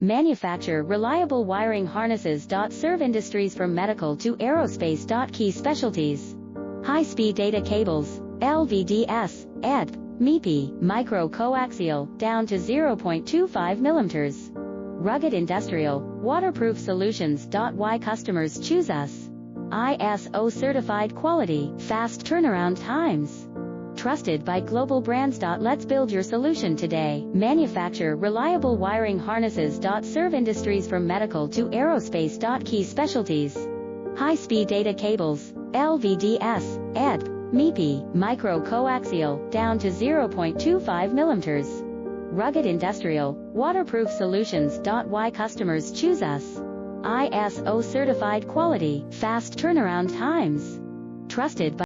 Manufacture reliable wiring harnesses. Serve industries from medical to aerospace. Key specialties: high-speed data cables, LVDS, ED, MIPI, micro coaxial, down to 0.25 millimeters. Rugged industrial, waterproof solutions. Why customers choose us? ISO certified quality, fast turnaround times. Trusted by global brands. Let's build your solution today. Manufacture reliable wiring harnesses. Serve industries from medical to aerospace. Key specialties: high-speed data cables, LVDS, ED, MIPI, micro coaxial, down to 0.25 millimeters. Rugged industrial, waterproof solutions. Why customers choose us? ISO certified quality, fast turnaround times. Trusted by